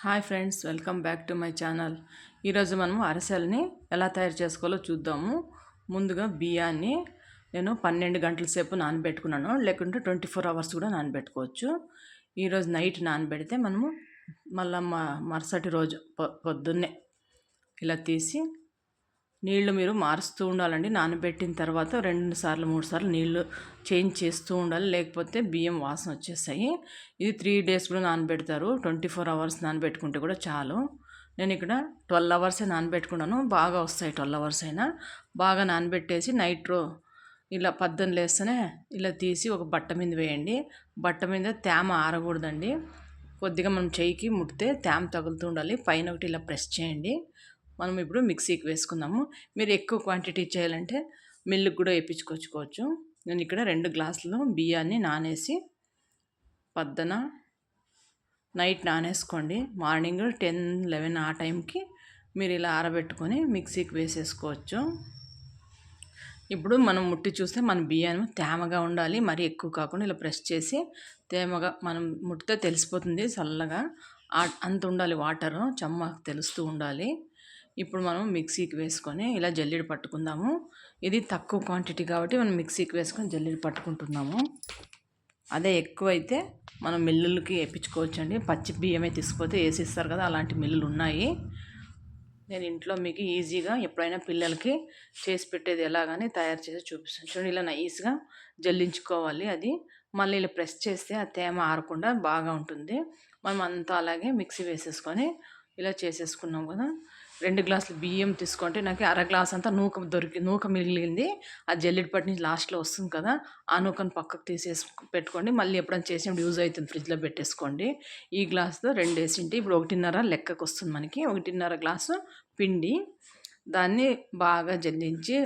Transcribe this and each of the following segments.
Hi friends, welcome back to my channel. ఈరోజు మనము అరిసెల్ని ఎలా తయారు చేసుకోవాలో చూద్దాము. ముందుగా బియ్యాన్ని నేను 12 గంటల సేపు నానబెట్టుకున్నాను, లేకుంటే 24 అవర్స్ కూడా నానబెట్టుకోవచ్చు. ఈరోజు నైట్ నానబెడితే మనము మళ్ళీ మరుసటి రోజు పొద్దున్నే ఇలా తీసి నీళ్లు మీరు మారుస్తూ ఉండాలండి. నానబెట్టిన తర్వాత 2 సార్లు 3 సార్లు నీళ్లు చేంజ్ చేస్తూ ఉండాలి, లేకపోతే బియ్యం వాసన వచ్చేస్తాయి. ఇది 3 డేస్ కూడా నానబెడతారు. 24 అవర్స్ నానబెట్టుకుంటే కూడా చాలు. నేను ఇక్కడ 12 అవర్సే నానబెట్టుకున్నాను. బాగా వస్తాయి 12 అవర్స్ అయినా. బాగా నానబెట్టేసి ఇలా పద్దన లేస్తేనే ఇలా తీసి ఒక బట్ట మీద వేయండి. బట్ట మీద తేమ ఆరకూడదండి. కొద్దిగా మనం చెయ్యికి ముడితే తేమ తగులుతూ ఉండాలి. పైన ఒకటి ఇలా ప్రెస్ చేయండి. మనం ఇప్పుడు మిక్సీకి వేసుకుందాము. మీరు ఎక్కువ క్వాంటిటీ చేయాలంటే మిల్లుకి కూడా వేయించుకొచ్చుకోవచ్చు. నేను ఇక్కడ 2 గ్లాసులు బియ్యాన్ని నానేసి పద్దన నైట్ నానేసుకోండి. మార్నింగ్ 10-11 ఆ టైంకి మీరు ఇలా ఆరబెట్టుకొని మిక్సీకి వేసేసుకోవచ్చు. ఇప్పుడు మనం ముట్టి చూస్తే మన బియ్యం తేమగా ఉండాలి, మరీ ఎక్కువ కాకుండా ఇలా ప్రెస్ చేసి తేమగా మనం ముట్టితే తెలిసిపోతుంది. చల్లగా అంత ఉండాలి, వాటరు చెమ్మ తెలుస్తూ ఉండాలి. ఇప్పుడు మనం మిక్సీకి వేసుకొని ఇలా జల్లెడ పట్టుకుందాము. ఇది తక్కువ క్వాంటిటీ కాబట్టి మనం మిక్సీకి వేసుకొని జల్లెడ పట్టుకుంటున్నాము. అదే ఎక్కువైతే మనం మిల్లులకి వేయించుకోవచ్చండి. పచ్చి బియ్యమే తీసుకుపోతే వేసిస్తారు కదా, అలాంటి మిల్లులు ఉన్నాయి. నేను ఇంట్లో మీకు ఈజీగా ఎప్పుడైనా పిల్లలకి చేసి పెట్టేది ఎలాగని తయారు చేసి చూపిస్తాను. చూడండి, ఇలా నైస్గా జల్లించుకోవాలి. అది మళ్ళీ ఇలా ప్రెస్ చేస్తే ఆ తేమ ఆరకుండా బాగా ఉంటుంది. మనం అంతా అలాగే మిక్సీ వేసేసుకొని ఇలా చేసేసుకున్నాం కదా. 2 గ్లాసులు బియ్యం తీసుకుంటే నాకు అర గ్లాస్ అంతా నూక మిగిలింది. ఆ జల్లెడ పట్టి నుంచి లాస్ట్లో వస్తుంది కదా, ఆ నూకను పక్కకు తీసేసి పెట్టుకోండి. మళ్ళీ ఎప్పుడైనా చేసినప్పుడు యూజ్ అవుతుంది, ఫ్రిడ్జ్లో పెట్టేసుకోండి. ఈ గ్లాస్తో 2 వేసింటి ఇప్పుడు 1.5 లెక్కకు వస్తుంది మనకి. 1.5 గ్లాసు పిండి, దాన్ని బాగా జల్లించి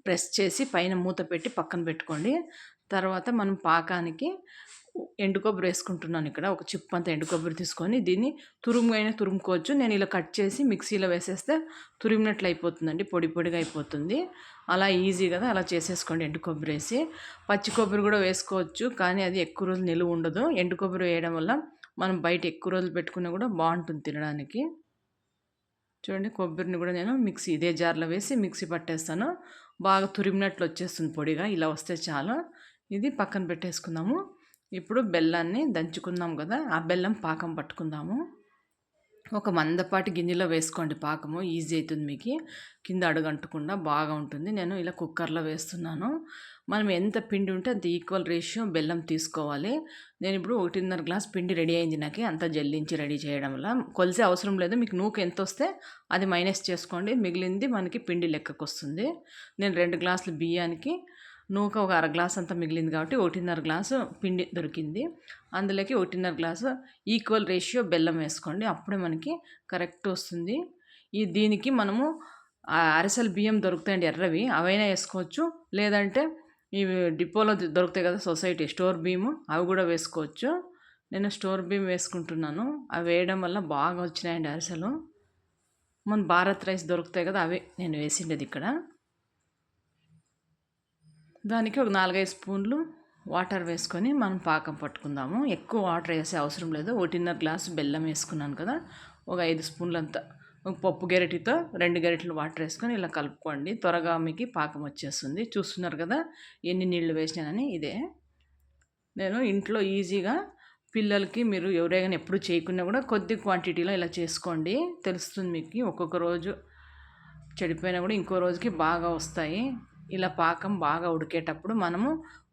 ప్రెస్ చేసి పైన మూత పెట్టి పక్కన పెట్టుకోండి. తర్వాత మనం పాకానికి ఎండు కొబ్బరి వేసుకుంటున్నాను. ఇక్కడ ఒక చిప్పు అంతా ఎండు కొబ్బరి తీసుకొని దీన్ని తురుముకోవచ్చు. నేను ఇలా కట్ చేసి మిక్సీలో వేసేస్తే తురిమినట్లు అయిపోతుందండి, పొడి పొడిగా అయిపోతుంది. అలా ఈజీ కదా, అలా చేసేసుకోండి. ఎండు కొబ్బరి వేసి పచ్చి కొబ్బరి కూడా వేసుకోవచ్చు, కానీ అది ఎక్కువ రోజులు నిలువ ఉండదు. ఎండు కొబ్బరి వేయడం వల్ల మనం బయట ఎక్కువ రోజులు పెట్టుకున్నా కూడా బాగుంటుంది తినడానికి. చూడండి, కొబ్బరిని కూడా నేను ఇదే జార్లో వేసి మిక్సీ పట్టేస్తాను. బాగా తురిమినట్లు వచ్చేస్తుంది పొడిగా. ఇలా వస్తే చాలు. ఇది పక్కన పెట్టేసుకుందాము. ఇప్పుడు బెల్లాన్ని దంచుకుందాం కదా, ఆ బెల్లం పాకం పట్టుకుందాము. ఒక మందపాటి గిన్నెలో వేసుకోండి, పాకము ఈజీ అవుతుంది మీకు, కింద అడుగంటకుండా బాగా ఉంటుంది. నేను ఇలా కుక్కర్లో వేస్తున్నాను. మనం ఎంత పిండి ఉంటే అంత ఈక్వల్ రేషియో బెల్లం తీసుకోవాలి. నేను ఇప్పుడు 1.5 గ్లాస్ పిండి రెడీ అయింది నాకు, అంతా జల్లించి రెడీ చేయడం వల్ల. కొలిసే అవసరం లేదు, మీకు నూక ఎంత వస్తే అది మైనస్ చేసుకోండి, మిగిలింది మనకి పిండి లెక్కకు వస్తుంది. నేను 2 గ్లాసులు బియ్యానికి నూక ఒక అర గ్లాస్ అంతా మిగిలింది కాబట్టి 1.5 గ్లాసు పిండి దొరికింది. అందులోకి 1.5 గ్లాసు ఈక్వల్ రేషియో బెల్లం వేసుకోండి, అప్పుడే మనకి కరెక్ట్ వస్తుంది. దీనికి మనము అరిసెల బియ్యం దొరుకుతాయండి ఎర్రవి, అవైనా వేసుకోవచ్చు. లేదంటే ఇవి డిపోలో దొరుకుతాయి కదా సొసైటీ స్టోర్ బియ్యము, అవి కూడా వేసుకోవచ్చు. నేను స్టోర్ బియ్యం వేసుకుంటున్నాను. అవి వేయడం వల్ల బాగా వచ్చినాయండి అరిసెలు. మన భారత్ రైస్ దొరుకుతాయి కదా, అవి నేను వేసిండేది ఇక్కడ. దానికి ఒక 4-5 స్పూన్లు వాటర్ వేసుకొని మనం పాకం పట్టుకుందాము. ఎక్కువ వాటర్ వేసే అవసరం లేదు. 1.5 గ్లాసు బెల్లం వేసుకున్నాను కదా, ఒక 5 స్పూన్లంతా ఒక పప్పు గరిటెతో 2 గరిటెలు వాటర్ వేసుకొని ఇలా కలుపుకోండి. త్వరగా మీకు పాకం వచ్చేస్తుంది. చూస్తున్నారు కదా ఎన్ని నీళ్లు వేసినానని. ఇదే నేను ఇంట్లో ఈజీగా పిల్లలకి, మీరు ఎవరైనా ఎప్పుడు చేయకున్నా కూడా కొద్ది క్వాంటిటీలో ఇలా చేసుకోండి, తెలుస్తుంది మీకు. ఒక్కొక్క రోజు చెడిపోయినా కూడా ఇంకో రోజుకి బాగా వస్తాయి. ఇలా పాకం బాగా ఉడికేటప్పుడు మనము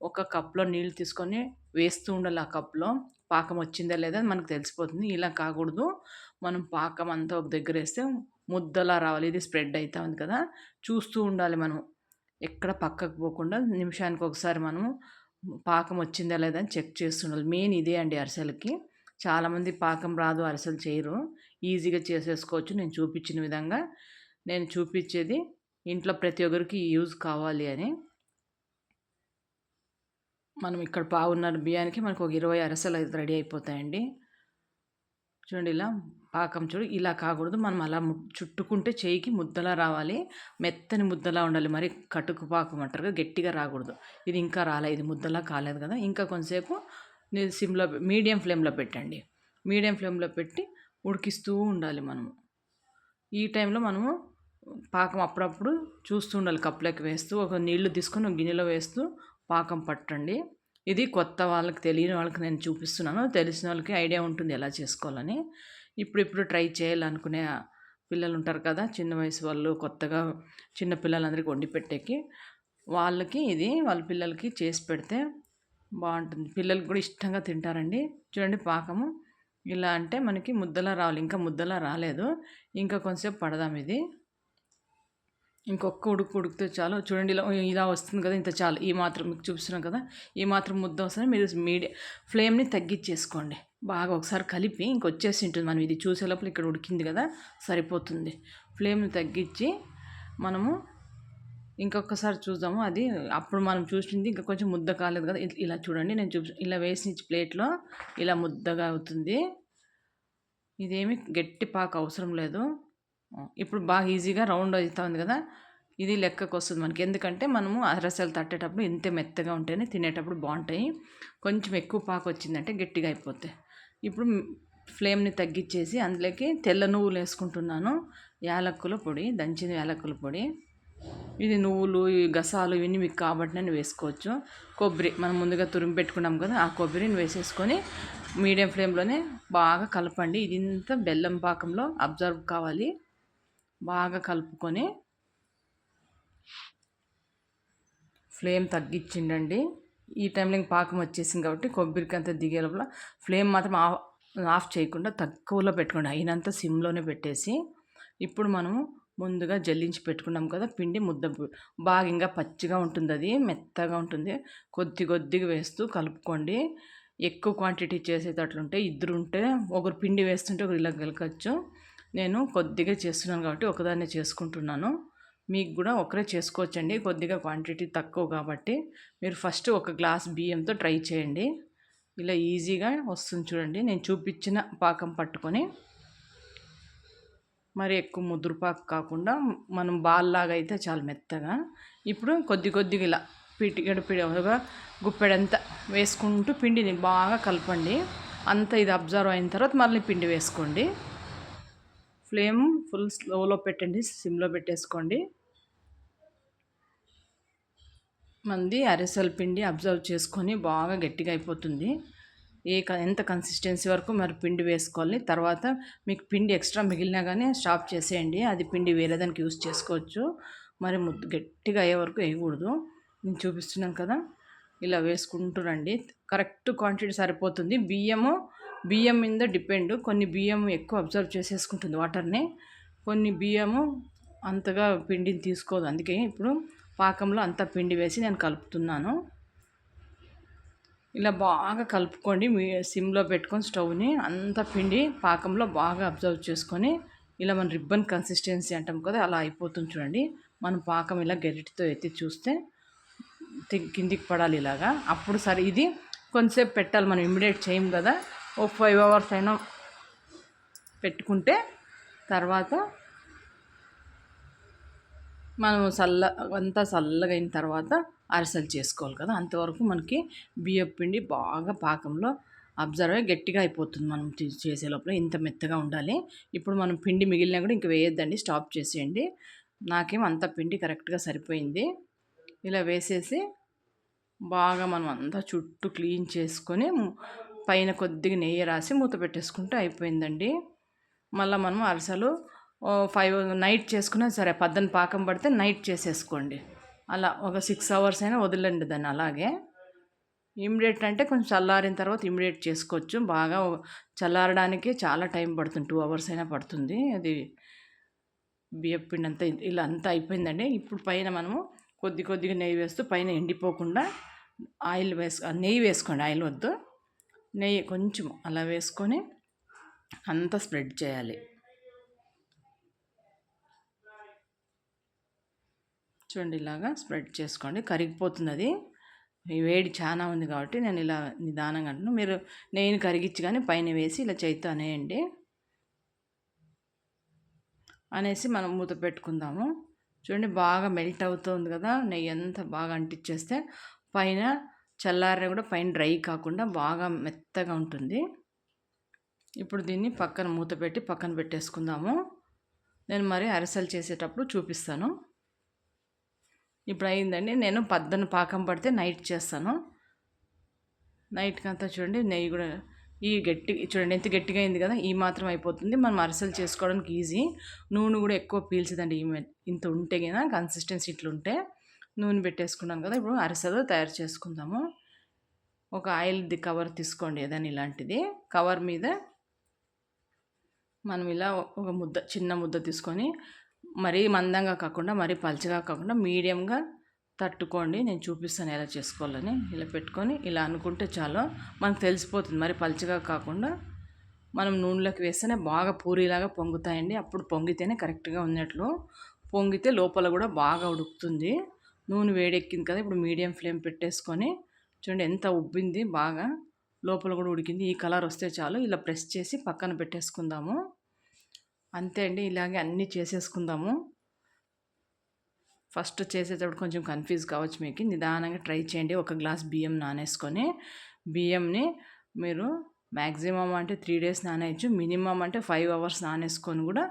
ఒక కప్లో నీళ్ళు తీసుకొని వేస్తూ ఉండాలి. ఆ కప్లో పాకం వచ్చిందా లేదా మనకు తెలిసిపోతుంది. ఇలా కాకూడదు, మనం పాకం అంతా ఒక దగ్గర వేస్తే ముద్దలా రావాలి. ఇది స్ప్రెడ్ అవుతా ఉంది కదా, చూస్తూ ఉండాలి మనం, ఎక్కడ పక్కకు పోకుండా. నిమిషానికి ఒకసారి మనము పాకం వచ్చిందా లేదా అని చెక్ చేస్తుండాలి. మెయిన్ ఇదే అండి అరిసెలకి. చాలామంది పాకం రాదు, అరిసెలు చేయరు, ఈజీగా చేసేసుకోవచ్చు. నేను చూపించిన విధంగా, నేను చూపించేది ఇంట్లో ప్రతి ఒక్కరికి యూజ్ కావాలి అని. మనం ఇక్కడ 1.5 బియ్యానికి మనకు ఒక 20 అరిసెలు రెడీ అయిపోతాయండి. చూడండి, ఇలా పాకం చూడు, ఇలా కాకూడదు. మనం అలా చుట్టుకుంటే చేయికి ముద్దలా రావాలి, మెత్తని ముద్దలా ఉండాలి. మరి కటుకు పాకం అంటారు కదా, గట్టిగా రాకూడదు. ఇది ఇంకా రాలే, ఇది ముద్దలా కాలేదు కదా. ఇంకా కొంతసేపు సిమ్లో మీడియం ఫ్లేమ్లో పెట్టండి. మీడియం ఫ్లేమ్లో పెట్టి ఉడికిస్తూ ఉండాలి మనము. ఈ టైంలో మనము పాకం అప్పుడప్పుడు చూస్తూ ఉండాలి, కప్పులోకి వేస్తూ ఒక నీళ్లు తీసుకొని ఒక గిన్నెలో వేస్తూ పాకం పట్టండి. ఇది కొత్త వాళ్ళకి, తెలియని వాళ్ళకి నేను చూపిస్తున్నాను. తెలిసిన వాళ్ళకి ఐడియా ఉంటుంది ఎలా చేసుకోవాలని. ఇప్పుడు ట్రై చేయాలనుకునే పిల్లలు ఉంటారు కదా, చిన్న వయసు వాళ్ళు, కొత్తగా చిన్న పిల్లలందరికీ వండి పెట్టేకి, వాళ్ళకి ఇది వాళ్ళ పిల్లలకి చేసి పెడితే బాగుంటుంది. పిల్లలు కూడా ఇష్టంగా తింటారండి. చూడండి పాకము ఇలా అంటే మనకి ముద్దలా రావాలి. ఇంకా ముద్దలా రాలేదు, ఇంకా కొంచెంసేపు పడదాం ఇది. ఇంకొక ఉడికితే చాలు. చూడండి ఇలా ఇలా వస్తుంది కదా, ఇంత చాలు. ఈ మాత్రం మీకు చూపిస్తున్నాం కదా, ఈ మాత్రం ముద్ద వస్తుంది. మీరు ఫ్లేమ్ని తగ్గించేసుకోండి. బాగా ఒకసారి కలిపి ఇంకొచ్చేసి ఉంటుంది. మనం ఇది చూసే లోపల ఇక్కడ ఉడికింది కదా, సరిపోతుంది. ఫ్లేమ్ని తగ్గించి మనము ఇంకొకసారి చూద్దాము. అది అప్పుడు మనం చూసింది ఇంకా కొంచెం ముద్ద కాలేదు కదా, ఇలా చూడండి. నేను ఇలా వేసి ప్లేట్లో ఇలా ముద్దగా అవుతుంది. ఇదేమి గట్టి పాక అవసరం లేదు. ఇప్పుడు బాగా ఈజీగా రౌండ్ అవుతుంది కదా, ఇది లెక్కకు వస్తుంది మనకి. ఎందుకంటే మనము అరసలు తట్టేటప్పుడు ఇంత మెత్తగా ఉంటేనే తినేటప్పుడు బాగుంటాయి. కొంచెం ఎక్కువ పాక వచ్చిందంటే గట్టిగా అయిపోతాయి. ఇప్పుడు ఫ్లేమ్ని తగ్గించేసి అందులోకి తెల్ల నువ్వులు వేసుకుంటున్నాను. యాలక్కుల పొడి, దంచిన యాలక్కుల పొడి. ఇది నువ్వులు, గసాలు ఇవన్నీ మీకు కాబట్టి నేను వేసుకోవచ్చు. కొబ్బరి మనం ముందుగా తురిమి పెట్టుకున్నాం కదా, ఆ కొబ్బరిని వేసేసుకొని మీడియం ఫ్లేమ్లోనే బాగా కలపండి. ఇది ఇంత బెల్లం పాకంలో అబ్జర్వ్ కావాలి. బాగా కలుపుకొని ఫ్లేమ్ తగ్గించిండండి. ఈ టైంలో ఇంక పాకం వచ్చేసింది కాబట్టి కొబ్బరికి అంతా దిగే లోపల ఫ్లేమ్ మాత్రం ఆఫ్ చేయకుండా తక్కువలో పెట్టుకోండి. అయినంత సిమ్లోనే పెట్టేసి ఇప్పుడు మనము ముందుగా జల్లించి పెట్టుకున్నాం కదా పిండి, ముద్ద బాగా ఇంకా పచ్చిగా ఉంటుంది, అది మెత్తగా ఉంటుంది. కొద్దిగా వేస్తూ కలుపుకోండి. ఎక్కువ క్వాంటిటీ చేసేటట్లుంటే ఇద్దరు ఉంటే ఒకరు పిండి వేస్తుంటే ఒకరు ఇలా గెలకచ్చు. నేను కొద్దిగా చేస్తున్నాను కాబట్టి ఒకదాన్నే చేసుకుంటున్నాను. మీకు కూడా ఒకరే చేసుకోవచ్చండి, కొద్దిగా క్వాంటిటీ తక్కువ కాబట్టి. మీరు ఫస్ట్ ఒక గ్లాస్ బియ్యంతో ట్రై చేయండి. ఇలా ఈజీగా వస్తుంది చూడండి. నేను చూపించిన పాకం పట్టుకొని, మరి ఎక్కువ ముదురుపాకు కాకుండా మనం బాల్లాగా అయితే చాలా మెత్తగా. ఇప్పుడు కొద్దిగా ఇలా పిడిగా గుప్పెడంతా వేసుకుంటూ పిండిని బాగా కలపండి. అంతా ఇది అబ్జర్వ్ అయిన తర్వాత మళ్ళీ పిండి వేసుకోండి. ఫ్లేమ్ ఫుల్ స్లోలో పెట్టండి, సిమ్లో పెట్టేసుకోండి. మంది అరిసెల పిండి అబ్జర్వ్ చేసుకొని బాగా గట్టిగా అయిపోతుంది. ఎంత కన్సిస్టెన్సీ వరకు మరి పిండి వేసుకోవాలి. తర్వాత మీకు పిండి ఎక్స్ట్రా మిగిలినా కానీ స్టాప్ చేసేయండి. అది పిండి వేరే దానికి యూస్ చేసుకోవచ్చు. మరి గట్టిగా అయ్యే వరకు వేయకూడదు. నేను చూపిస్తున్నాను కదా, ఇలా వేసుకుంటూ రండి. కరెక్ట్ క్వాంటిటీ సరిపోతుంది. బియ్యం మీద డిపెండ్. కొన్ని బియ్యం ఎక్కువ అబ్జర్వ్ చేసేసుకుంటుంది వాటర్ని, కొన్ని బియ్యము అంతగా పిండిని తీసుకోదు. అందుకే ఇప్పుడు పాకంలో అంతా పిండి వేసి నేను కలుపుతున్నాను. ఇలా బాగా కలుపుకోండి. సిమ్లో పెట్టుకొని స్టవ్ని అంతా పిండి పాకంలో బాగా అబ్జర్వ్ చేసుకొని, ఇలా మన రిబ్బన్ కన్సిస్టెన్సీ అంటాం కదా, అలా అయిపోతుంది చూడండి. మనం పాకం ఇలా గరిటితో ఎత్తి చూస్తే కిందికి పడాలి ఇలాగా. అప్పుడు సరే, ఇది కొంతసేపు పెట్టాలి, మనం ఇమ్మీడియట్ చేయం కదా. ఒక 5 hours అయినా పెట్టుకుంటే తర్వాత మనం అంతా చల్లగా అయిన తర్వాత అరిసెలు చేసుకోవాలి కదా, అంతవరకు మనకి బియ్యం పిండి బాగా పాకంలో అబ్జర్వ్ అయ్యి గట్టిగా అయిపోతుంది. మనం చేసే లోపల ఇంత మెత్తగా ఉండాలి. ఇప్పుడు మనం పిండి మిగిలినా కూడా ఇంక వేయొద్దండి, స్టాప్ చేసేయండి. నాకేం అంత పిండి కరెక్ట్గా సరిపోయింది. ఇలా వేసేసి బాగా మనం అంతా చుట్టూ క్లీన్ చేసుకొని పైన కొద్దిగా నెయ్యి రాసి మూత పెట్టేసుకుంటే అయిపోయిందండి. మళ్ళీ మనం అరిసెలు 5 నైట్ చేసుకున్నా సరే, పద్దన పాకం పడితే నైట్ చేసేసుకోండి. అలా ఒక 6 hours అయినా వదిలేండి దాన్ని అలాగే. ఇమ్మీడియట్ అంటే కొంచెం చల్లారిన తర్వాత ఇమ్మీడియట్ చేసుకోవచ్చు. బాగా చల్లారడానికి చాలా టైం పడుతుంది, 2 hours అయినా పడుతుంది. అది బియ్యం పిండి అంతా ఇలా అంతా అయిపోయిందండి. ఇప్పుడు పైన మనము కొద్దిగా నెయ్యి వేస్తూ పైన ఎండిపోకుండా నెయ్యి వేసుకోండి, ఆయిల్ వద్దు. నెయ్యి కొంచెం అలా వేసుకొని అంతా స్ప్రెడ్ చేయాలి. చూడండి, ఇలాగా స్ప్రెడ్ చేసుకోండి. కరిగిపోతుంది, అది వేడి చాలా ఉంది కాబట్టి నేను ఇలా నిదానంగా అంటున్నాను. మీరు నెయ్యిని కరిగించి కానీ పైన వేసి ఇలా చేతితో అనేయండి. అనేసి మనం మూత పెట్టుకుందాము. చూడండి, బాగా మెల్ట్ అవుతుంది కదా, నెయ్యి అంతా బాగా అంటించేస్తే పైన చల్లారిన కూడా పైన డ్రై కాకుండా బాగా మెత్తగా ఉంటుంది. ఇప్పుడు దీన్ని పక్కన మూత పెట్టి పక్కన పెట్టేసుకుందాము. నేను మరి అరిసెలు చేసేటప్పుడు చూపిస్తాను. ఇప్పుడు అయిందండి. నేను పద్దన పాకం పడితే నైట్ చేస్తాను. నైట్కి అంతా చూడండి నెయ్యి కూడా చూడండి ఎంత గట్టిగా అయింది కదా, ఈ మాత్రం అయిపోతుంది. మనం అరిసెలు చేసుకోవడానికి ఈజీ. నూనె కూడా ఎక్కువ పీల్చదండి. ఇంత ఉంటే కదా కన్సిస్టెన్సీ ఇట్లుంటే నూనె పెట్టేసుకున్నాను కదా. ఇప్పుడు అరిసెలు తయారు చేసుకుందాము. ఒక ఆయిల్ది కవర్ తీసుకోండి, ఏదైనా ఇలాంటిది. కవర్ మీద మనం ఇలా ఒక ముద్ద, చిన్న ముద్ద తీసుకొని మరీ మందంగా కాకుండా మరీ పల్చగా కాకుండా మీడియంగా తట్టుకోండి. నేను చూపిస్తాను ఎలా చేసుకోవాలని. ఇలా పెట్టుకొని ఇలా అనుకుంటే చాలు, మనకు తెలిసిపోతుంది. మరి పల్చగా కాకుండా మనం నూనెలోకి వేస్తేనే బాగా పూరీలాగా పొంగుతాయండి. అప్పుడు పొంగితేనే కరెక్ట్గా ఉన్నట్లు. పొంగితే లోపల కూడా బాగా ఉడుకుతుంది. నూనె వేడెక్కింది కదా, ఇప్పుడు మీడియం ఫ్లేమ్ పెట్టేసుకొని చూడండి ఎంత ఉబ్బింది, బాగా లోపల కూడా ఉడికింది. ఈ కలర్ వస్తే చాలు. ఇలా ప్రెస్ చేసి పక్కన పెట్టేసుకుందాము. అంతే అండి, ఇలాగే అన్నీ చేసేసుకుందాము. ఫస్ట్ చేసేటప్పుడు కొంచెం కన్ఫ్యూజ్ కావచ్చు మీకు. నిదానంగా ట్రై చేయండి. ఒక గ్లాస్ బియ్యం నానేసుకొని, బియ్యంని మీరు మ్యాక్సిమం అంటే 3 days నానేయచ్చు. మినిమం అంటే 5 hours నానేసుకొని కూడా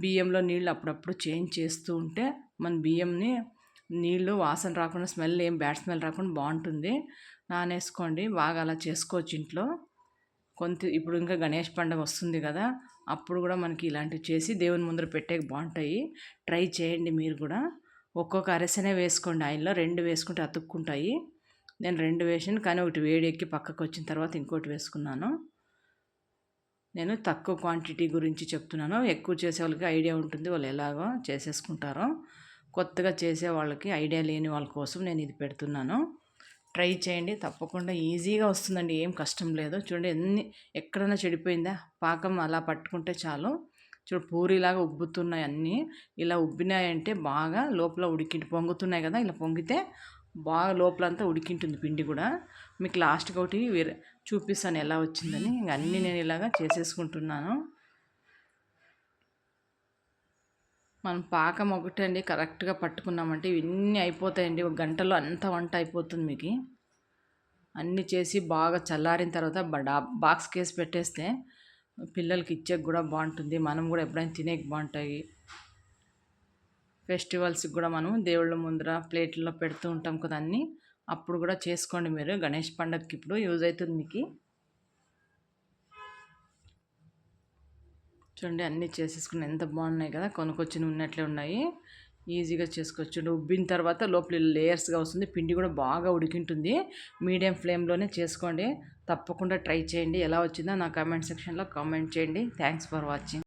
బియ్యంలో నీళ్ళు అప్పుడప్పుడు చేంజ్ చేస్తూ ఉంటే మన బియ్యంని నీళ్ళు వాసన రాకుండా, స్మెల్ ఏం బ్యాడ్ స్మెల్ రాకుండా బాగుంటుంది. నానేసుకోండి. బాగా అలా చేసుకోవచ్చు ఇంట్లో. ఇప్పుడు ఇంకా గణేష్ పండుగ వస్తుంది కదా, అప్పుడు కూడా మనకి ఇలాంటివి చేసి దేవుని ముందర పెట్టేకి బాగుంటాయి. ట్రై చేయండి మీరు కూడా. ఒక్కొక్క అరిసెనే వేసుకోండి ఆయిల్లో. 2 వేసుకుంటే అతుక్కుంటాయి. నేను 2 వేసాను, కానీ ఒకటి వేడెక్కి పక్కకు వచ్చిన తర్వాత ఇంకోటి వేసుకున్నాను. నేను తక్కువ క్వాంటిటీ గురించి చెప్తున్నాను. ఎక్కువ చేసే వాళ్ళకి ఐడియా ఉంటుంది, వాళ్ళు ఎలాగో చేసేసుకుంటారో. కొత్తగా చేసే వాళ్ళకి, ఐడియా లేని వాళ్ళ కోసం నేను ఇది పెడుతున్నాను. ట్రై చేయండి, తప్పకుండా ఈజీగా వస్తుందండి. ఏం కష్టం లేదు. చూడండి ఎక్కడైనా చెడిపోయిందా, పాకం అలా పట్టుకుంటే చాలు. చూడు పూరిలాగా ఉబ్బుతున్నాయి అన్నీ. ఇలా ఉబ్బినాయంటే బాగా లోపల పొంగుతున్నాయి కదా, ఇలా పొంగితే బాగా లోపలంతా ఉడికింటుంది పిండి కూడా. మీకు లాస్ట్కి ఒకటి చూపిస్తాను ఎలా వచ్చిందని. ఇంక అన్నీ నేను ఇలాగా చేసేసుకుంటున్నాను. మనం పాకం ఒకటండి కరెక్ట్గా పట్టుకున్నామంటే ఇవన్నీ అయిపోతాయండి. ఒక గంటలో అంత వంట అయిపోతుంది మీకు. అన్నీ చేసి బాగా చల్లారిన తర్వాత బాక్స్ కేసి పెట్టేస్తే పిల్లలకి ఇచ్చేకి కూడా బాగుంటుంది. మనం కూడా ఎప్పుడైనా తినేకి బాగుంటాయి. ఫెస్టివల్స్కి కూడా మనం దేవుళ్ళ ముందర ప్లేట్లో పెడుతూ ఉంటాం కదా అన్నీ. అప్పుడు కూడా చేసుకోండి మీరు. గణేష్ పండగకి ఇప్పుడు యూజ్ అవుతుంది మీకు. చూడండి అన్నీ చేసేసుకుని ఎంత బాగున్నాయి కదా, కొనుక్కొచ్చి ఉన్నట్లే ఉన్నాయి. ఈజీగా చేసుకోవచ్చు. ఉబ్బిన తర్వాత లోపల లేయర్స్గా వస్తుంది. పిండి కూడా బాగా ఉడికింటుంది. మీడియం ఫ్లేమ్లోనే చేసుకోండి. తప్పకుండా ట్రై చేయండి. ఎలా వచ్చిందో నా కామెంట్ సెక్షన్లో కామెంట్ చేయండి. Thanks for watching.